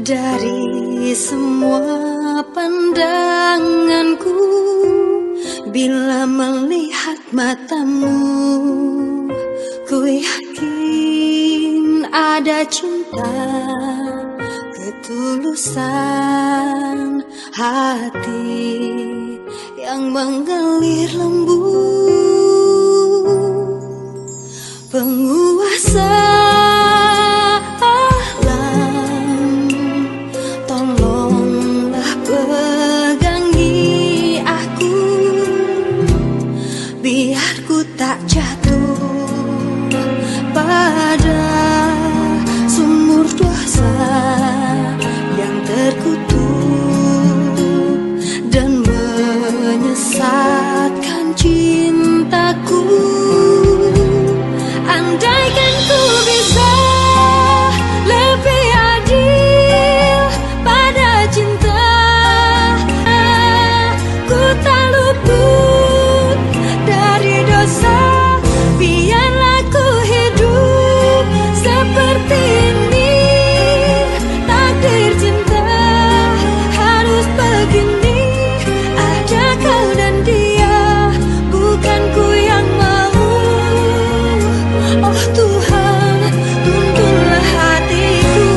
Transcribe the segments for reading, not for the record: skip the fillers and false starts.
Dari semua pandanganku, bila melihat matamu, ku yakin ada cinta, ketulusan hati yang mengalir lembut. Penguasa alam, tolonglah pegangi aku, biar ku tak jatuh pada sumur dosa yang terkutuk dan menyesatkan cintaku. Andaikan ku bisa lebih adil pada cinta, ku tak luput dari dosa. Biarlah ku hidup seperti ini, takdir cinta harus begini. Ada kau dan dia, bukan ku yang mau. Oh Tuhan, tuntunlah hatiku.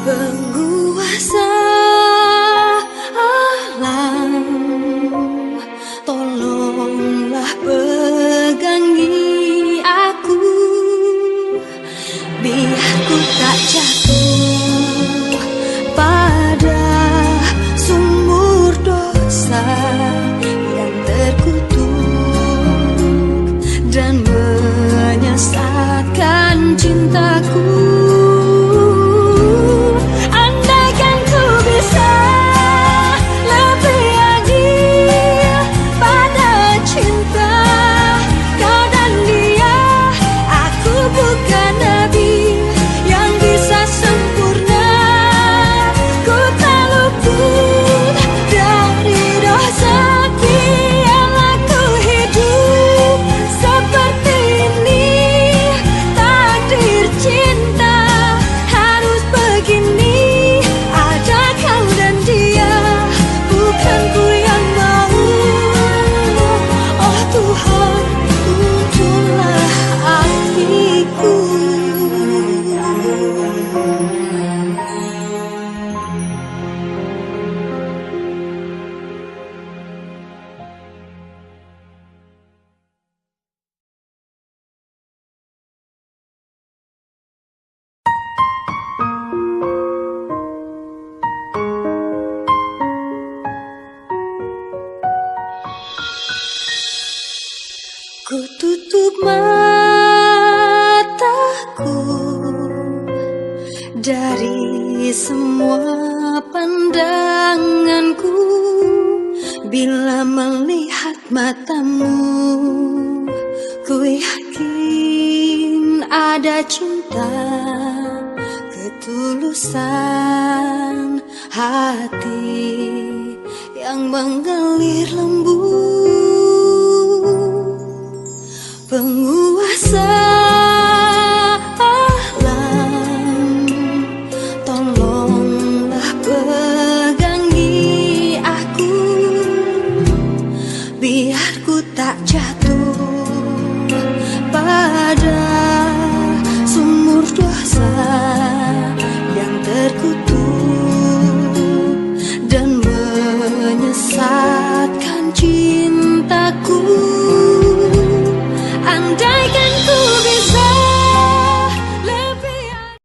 Penguasa alam, tolonglah pegangi aku, biar ku tak jatuh pada sumur dosa yang terkutuk dan menyesatkan cintaku. Andaikan ku bisa lebih adil pada cinta, kau dan dia, aku bukan nabi yang bisa sempurna. Ku tak luput dari dosa. Biarlah ku hidup seperti ini, takdir cinta harus begini. Ada kau dan dia, bukan ku yang mau. Oh Tuhan, tuntunlah hatiku. Ku tutup mataku dari semua pandanganku, bila melihat matamu, ku yakin ada cinta, ketulusan hati yang mengalir lembut. Penguasa alam, tolonglah pegangi aku, biar ku tak jatuh